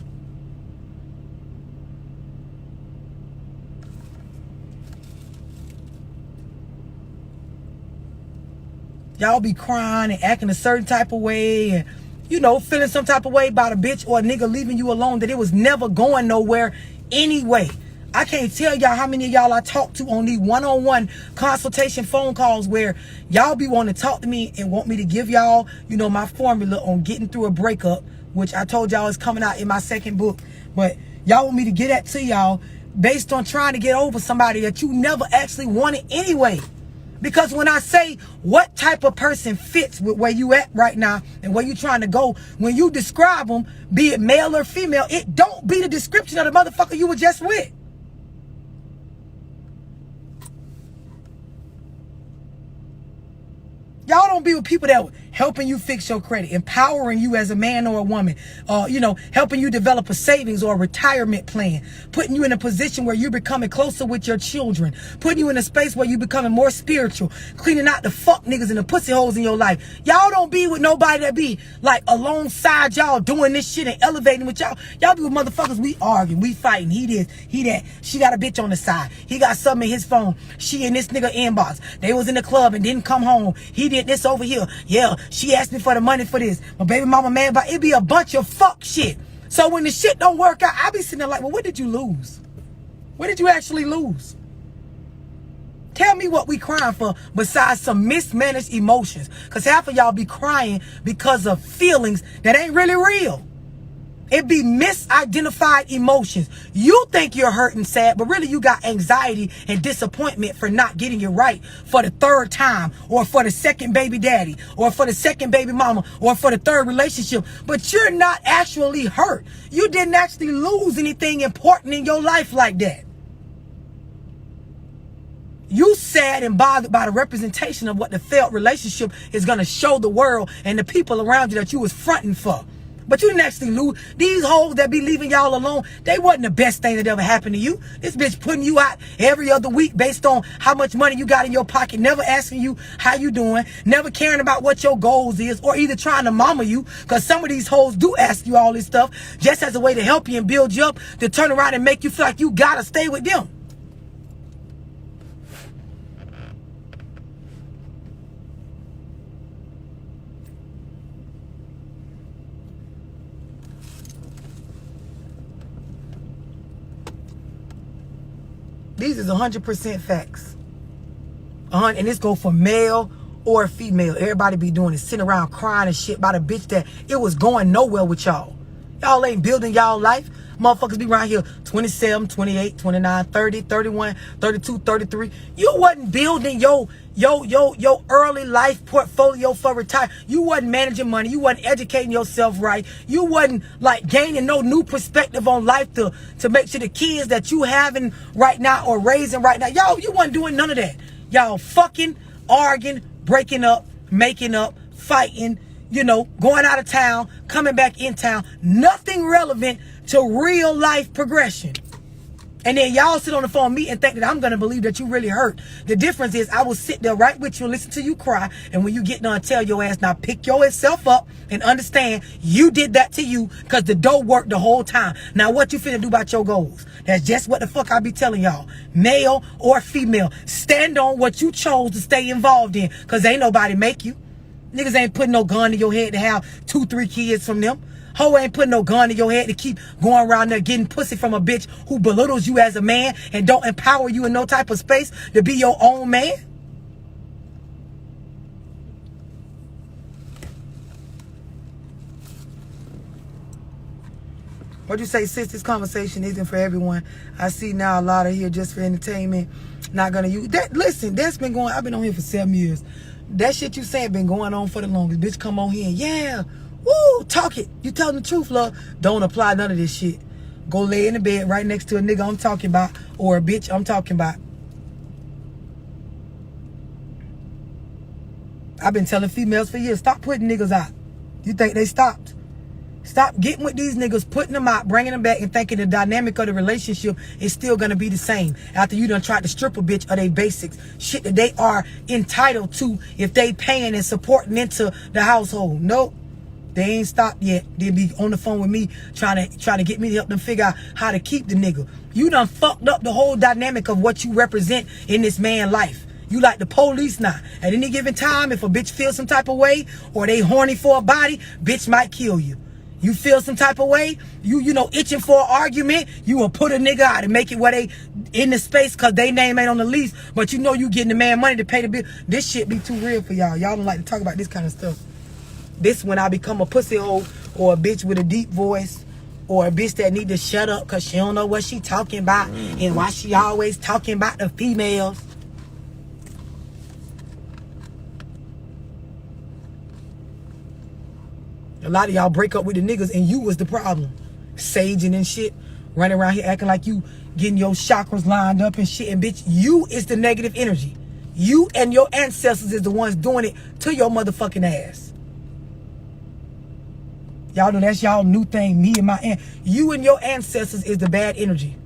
Y'all be crying and acting a certain type of way and, you know, feeling some type of way about a bitch or a nigga leaving you alone that it was never going nowhere anyway. I can't tell y'all how many of y'all I talk to on these one-on-one consultation phone calls where y'all be wanting to talk to me and want me to give y'all, you know, my formula on getting through a breakup, which I told y'all is coming out in my second book. But y'all want me to get that to y'all based on trying to get over somebody that you never actually wanted anyway. Because when I say what type of person fits with where you at right now and where you trying to go, when you describe them, be it male or female, it don't be the description of the motherfucker you were just with. Y'all don't be with people that helping you fix your credit, empowering you as a man or a woman, you know, helping you develop a savings or a retirement plan, putting you in a position where you're becoming closer with your children, putting you in a space where you're becoming more spiritual, cleaning out the fuck niggas and the pussy holes in your life. Y'all don't be with nobody that be like alongside y'all doing this shit and elevating with y'all. Y'all be with motherfuckers, we arguing, we fighting, he this, he that. She got a bitch on the side. He got something in his phone. She in this nigga inbox. They was in the club and didn't come home. He did this over here. Yeah, She asked me for the money for this. My baby mama mad about it. Be a bunch of fuck shit. So when the shit don't work out, I be sitting there like, well, what did you lose? What did you actually lose? Tell me what we crying for besides some mismanaged emotions. Because half of y'all be crying because of feelings that ain't really real. It be misidentified emotions. You think you're hurt and sad, but really you got anxiety and disappointment for not getting it right for the third time, or for the second baby daddy, or for the second baby mama, or for the third relationship. But you're not actually hurt. You didn't actually lose anything important in your life like that. You sad and bothered by the representation of what the failed relationship is going to show the world and the people around you that you was fronting for. But you didn't actually lose. These hoes that be leaving y'all alone, they wasn't the best thing that ever happened to you. This bitch putting you out every other week based on how much money you got in your pocket, never asking you how you doing, never caring about what your goals is, or either trying to mama you, because some of these hoes do ask you all this stuff just as a way to help you and build you up, to turn around and make you feel like you gotta stay with them. These is 100% facts. And this go for male or female. Everybody be doing it, sitting around crying and shit about a bitch that it was going nowhere with y'all. Y'all ain't building y'all life. Motherfuckers be around here 27, 28, 29, 30, 31, 32, 33. You wasn't building your early life portfolio for retire. You wasn't managing money. You wasn't educating yourself right. You wasn't like gaining no new perspective on life to make sure the kids that you having right now or raising right now. Y'all, you wasn't doing none of that. Y'all fucking, arguing, breaking up, making up, fighting, you know, going out of town, coming back in town. Nothing relevant to real life progression. And then y'all sit on the phone with me and think that I'm going to believe that you really hurt. The difference is I will sit there right with you and listen to you cry. And when you get done, tell your ass, now pick yourself up and understand you did that to you because the dough worked the whole time. Now what you finna do about your goals? That's just what the fuck I be telling y'all. Male or female, stand on what you chose to stay involved in, because ain't nobody make you. Niggas ain't putting no gun to your head to have 2-3 kids from them. Ho ain't putting no gun to your head to keep going around there getting pussy from a bitch who belittles you as a man and don't empower you in no type of space to be your own man. What you say, sis? This conversation isn't for everyone. I see now a lot of here just for entertainment. Not gonna use that. Listen, that's been going. I've been on here for 7 years. That shit you saying been going on for the longest. Bitch, come on here and yeah. Woo, talk it. You telling the truth, love. Don't apply none of this shit. Go lay in the bed right next to a nigga I'm talking about or a bitch I'm talking about. I've been telling females for years, stop putting niggas out. You think they stopped? Stop getting with these niggas, putting them out, bringing them back, and thinking the dynamic of the relationship is still going to be the same after you done tried to strip a bitch of their basics. Shit that they are entitled to if they paying and supporting into the household. Nope. They ain't stopped yet. They be on the phone with me trying to get me to help them figure out how to keep the nigga. You done fucked up the whole dynamic of what you represent in this man's life. You like the police now. At any given time, if a bitch feels some type of way or they horny for a body, bitch might kill you. You feel some type of way, you know, itching for an argument, you will put a nigga out and make it where they in the space because they name ain't on the lease, but you know you getting the man money to pay the bill. This shit be too real for y'all. Y'all don't like to talk about this kind of stuff. This when I become a pussy hole or a bitch with a deep voice or a bitch that need to shut up because she don't know what she talking about and why she always talking about the females. A lot of y'all break up with the niggas and you was the problem. Saging and shit. Running around here acting like you getting your chakras lined up and shit. And bitch, you is the negative energy. You and your ancestors is the ones doing it to your motherfucking ass. Y'all know that's y'all new thing. Me and my aunt. You and your ancestors is the bad energy.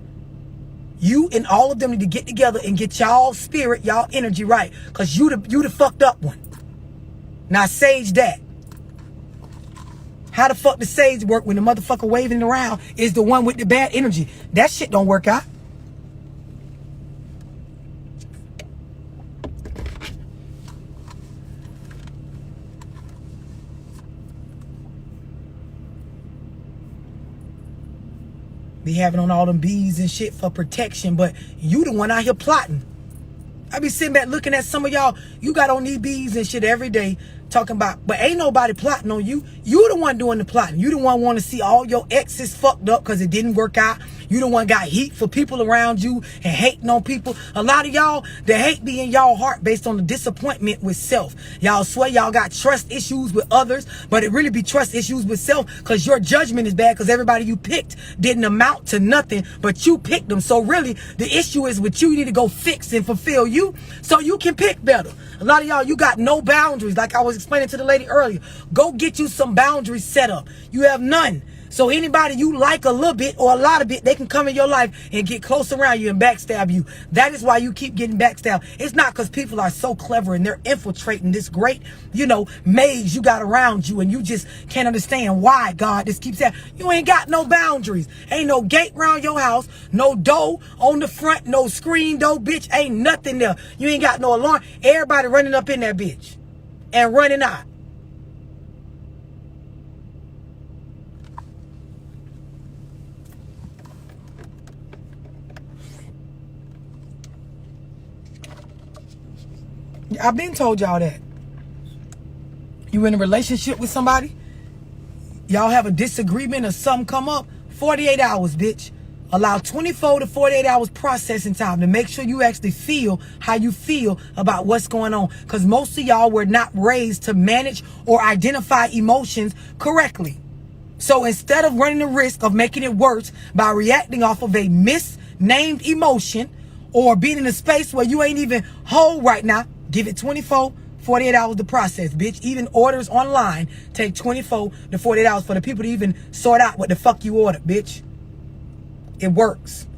You and all of them need to get together and get y'all spirit, y'all energy right. Because you the fucked up one. Now sage that. How the fuck does sage work when the motherfucker waving around is the one with the bad energy? That shit don't work out. Be having on all them beads and shit for protection, but you the one out here plotting. I be sitting back looking at some of y'all. You got on these beads and shit every day talking about, but ain't nobody plotting on you. You the one doing the plotting. You the one want to see all your exes fucked up because it didn't work out. You the one got heat for people around you and hating on people. A lot of y'all, the hate be in y'all heart based on the disappointment with self. Y'all swear y'all got trust issues with others, but it really be trust issues with self because your judgment is bad because everybody you picked didn't amount to nothing, but you picked them. So really, the issue is with you. You need to go fix and fulfill you so you can pick better. A lot of y'all, you got no boundaries. Like I was explaining to the lady earlier, go get you some boundaries set up. You have none. So anybody you like a little bit or a lot of it, they can come in your life and get close around you and backstab you. That is why you keep getting backstabbed. It's not because people are so clever and they're infiltrating this great, maze you got around you, and you just can't understand why God just keeps saying, you ain't got no boundaries. Ain't no gate around your house, no door on the front, no screen door, bitch. Ain't nothing there. You ain't got no alarm. Everybody running up in that bitch and running out. I've been told y'all that. You in a relationship with somebody, y'all have a disagreement or something come up, 48 hours, bitch. Allow 24 to 48 hours processing time to make sure you actually feel how you feel about what's going on. Because most of y'all were not raised to manage or identify emotions correctly. So instead of running the risk of making it worse by reacting off of a misnamed emotion or being in a space where you ain't even whole right now, give it 24, 48 hours to process, bitch. Even orders online take 24 to 48 hours for the people to even sort out what the fuck you ordered, bitch. It works.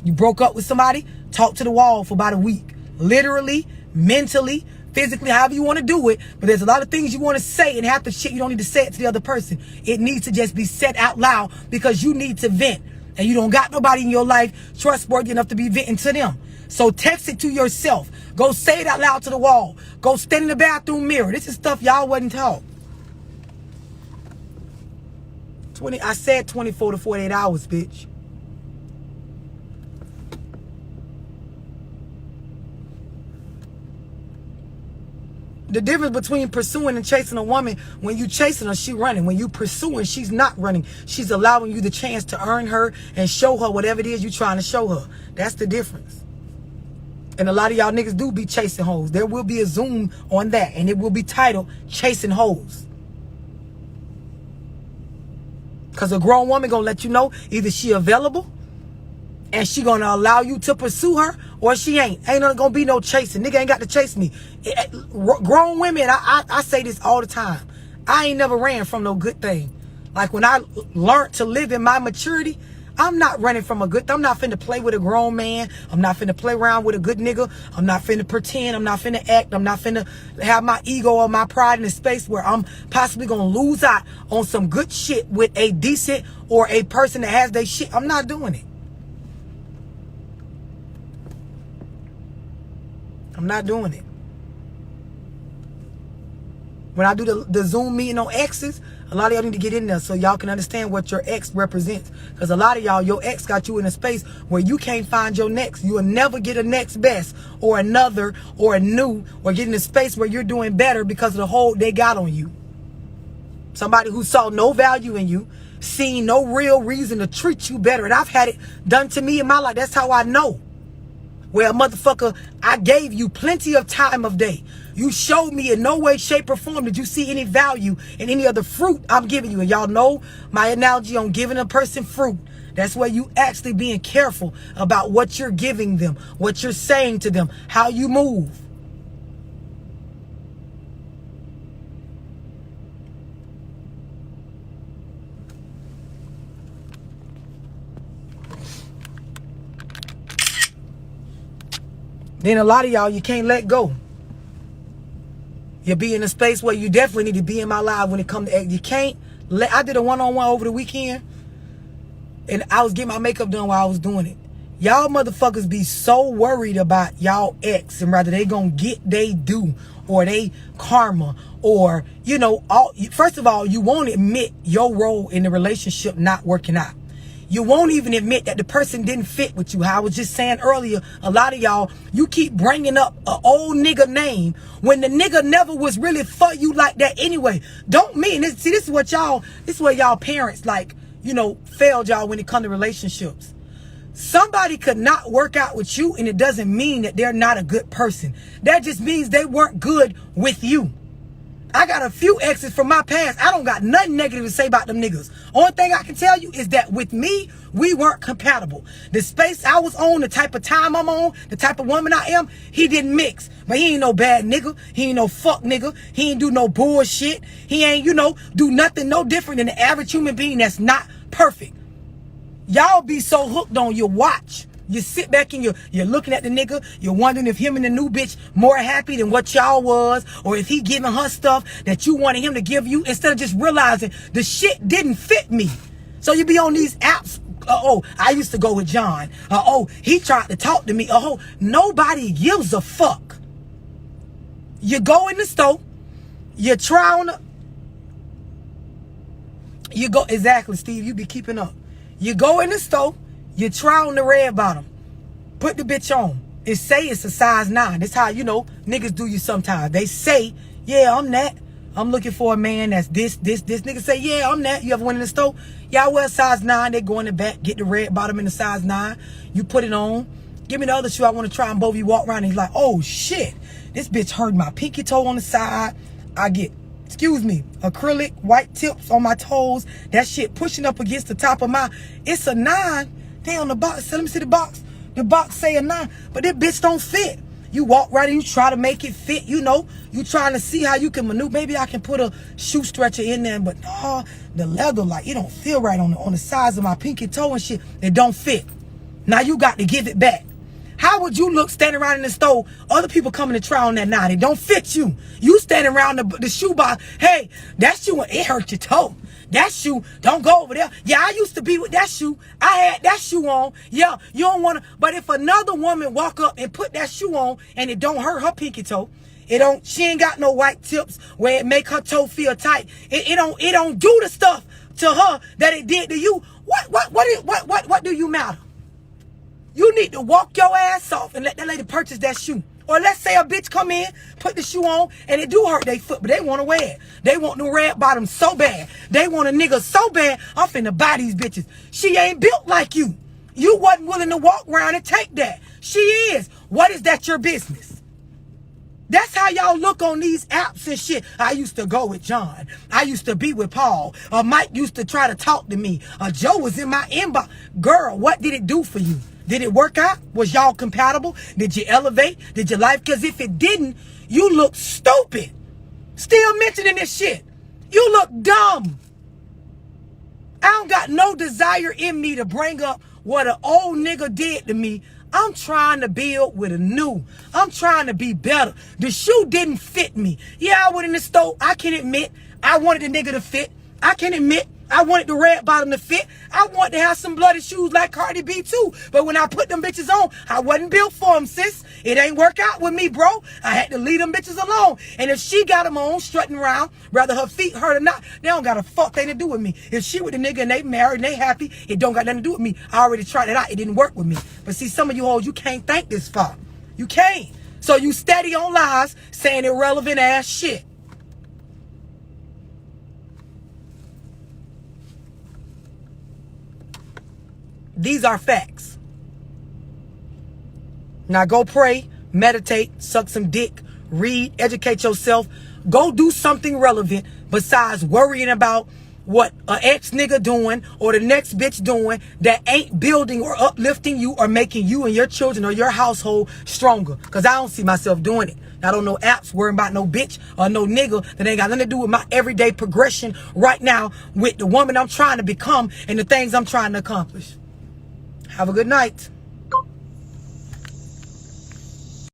You broke up with somebody, talk to the wall for about a week. Literally, mentally, physically, however you want to do it. But there's a lot of things you want to say, and half the shit you don't need to say it to the other person. It needs to just be said out loud because you need to vent. And you don't got nobody in your life trustworthy enough to be venting to them. So text it to yourself. Go say it out loud to the wall. Go stand in the bathroom mirror. This is stuff y'all wasn't taught. I said 24 to 48 hours, bitch. The difference between pursuing and chasing a woman, when you chasing her, she running. When you pursuing, she's not running. She's allowing you the chance to earn her and show her whatever it is you're trying to show her. That's the difference. And a lot of y'all niggas do be chasing hoes. There will be a zoom on that, and it will be titled Chasing Hoes. Because a grown woman gonna let you know either she available and she gonna allow you to pursue her, or she ain't. Ain't gonna be no chasing. Nigga ain't got to chase me. Grown women, I say this all the time. I ain't never ran from no good thing. Like when I learned to live in my maturity, I'm not running from a good thing. I'm not finna play with a grown man. I'm not finna play around with a good nigga. I'm not finna pretend. I'm not finna act. I'm not finna have my ego or my pride in a space where I'm possibly gonna lose out on some good shit with a decent or a person that has their shit. I'm not doing it. I'm not doing it. When I do the Zoom meeting on exes, a lot of y'all need to get in there so y'all can understand what your ex represents. Because a lot of y'all, your ex got you in a space where you can't find your next. You will never get a next best or another or a new, or get in a space where you're doing better because of the hold they got on you. Somebody who saw no value in you, seen no real reason to treat you better. And I've had it done to me in my life. That's how I know. Well, motherfucker, I gave you plenty of time of day. You showed me in no way, shape, or form did you see any value in any of the fruit I'm giving you. And y'all know my analogy on giving a person fruit. That's where you actually being careful about what you're giving them, what you're saying to them, how you move. Then a lot of y'all, you can't let go. You'll be in a space where you definitely need to be in my life when it comes to, you can't let, I did a one-on-one over the weekend, and I was getting my makeup done while I was doing it. Y'all motherfuckers be so worried about y'all ex and rather they gonna get they due or they karma or, first of all, you won't admit your role in the relationship not working out. You won't even admit that the person didn't fit with you. How I was just saying earlier, a lot of y'all, you keep bringing up an old nigga name when the nigga never was really for you like that anyway. Don't mean this. See, this is what y'all, this is where y'all parents, like, you know, failed y'all when it comes to relationships. Somebody could not work out with you, and it doesn't mean that they're not a good person. That just means they weren't good with you. I got a few exes from my past. I don't got nothing negative to say about them niggas. Only thing I can tell you is that with me, we weren't compatible. The space I was on, the type of time I'm on, the type of woman I am, he didn't mix. But he ain't no bad nigga. He ain't no fuck nigga. He ain't do no bullshit. He ain't, you know, do nothing no different than the average human being that's not perfect. Y'all be so hooked on your watch. You sit back and you're looking at the nigga. You're wondering if him and the new bitch more happy than what y'all was, or if he giving her stuff that you wanted him to give you, instead of just realizing the shit didn't fit me. So you be on these apps. Oh, I used to go with John. Oh, he tried to talk to me. Oh, nobody gives a fuck. You go in the store. You try on. You go exactly, Steve. You be keeping up. You go in the store. You try on the red bottom. Put the bitch on. It say it's a size 9. That's how, you know, niggas do you sometimes. They say, yeah, I'm that. I'm looking for a man that's this. Nigga say, yeah, I'm that. You ever went in the store? Yeah, I wear a size 9. They go in the back, get the red bottom in the size 9. You put it on. Give me the other shoe I want to try, and both of you walk around and he's like, oh, shit. This bitch hurt my pinky toe on the side. I get, excuse me, acrylic white tips on my toes. That shit pushing up against the top of my, it's a 9. They on the box. So let me see the box. The box say a 9, but that bitch don't fit. You walk right in, you try to make it fit, you know. You trying to see how you can maneuver. Maybe I can put a shoe stretcher in there, but no, the leather, like, it don't feel right on the size of my pinky toe and shit. It don't fit. Now you got to give it back. How would you look standing around in the store, other people coming to try on that 9? It don't fit you. You standing around the shoe box. Hey, that shoe, it hurt your toe. That shoe, don't go over there. Yeah, I used to be with that shoe. I had that shoe on. Yeah, you don't want to. But if another woman walk up and put that shoe on and it don't hurt her pinky toe, she ain't got no white tips where it make her toe feel tight. It don't do the stuff to her that it did to you. What do you matter? You need to walk your ass off and let that lady purchase that shoe. Or let's say a bitch come in, put the shoe on, and it do hurt their foot, but they want to wear it. They want the red bottom so bad. They want a nigga so bad, I'm finna buy these bitches. She ain't built like you. You wasn't willing to walk around and take that. She is. What is that your business? That's how y'all look on these apps and shit. I used to go with John. I used to be with Paul. Mike used to try to talk to me. Joe was in my inbox. Girl, what did it do for you? Did it work out? Was y'all compatible? Did you elevate? Did you life? Because if it didn't, you look stupid. Still mentioning this shit. You look dumb. I don't got no desire in me to bring up what an old nigga did to me. I'm trying to build with a new. I'm trying to be better. The shoe didn't fit me. Yeah, I went in the store. I can admit I wanted the nigga to fit. I can admit I wanted the red bottom to fit. I wanted to have some bloody shoes like Cardi B too. But when I put them bitches on, I wasn't built for them, sis. It ain't work out with me, bro. I had to leave them bitches alone. And if she got them on, strutting around, whether her feet hurt or not, they don't got a fuck thing to do with me. If she with the nigga and they married and they happy, it don't got nothing to do with me. I already tried it out. It didn't work with me. But see, some of you hoes, you can't think this far. You can't. So you steady on lies saying irrelevant ass shit. These are facts. Now go pray, meditate, suck some dick, read, educate yourself. Go do something relevant besides worrying about what an ex nigga doing or the next bitch doing that ain't building or uplifting you or making you and your children or your household stronger. Because I don't see myself doing it. I don't know apps worrying about no bitch or no nigga that ain't got nothing to do with my everyday progression right now with the woman I'm trying to become and the things I'm trying to accomplish. Have a good night.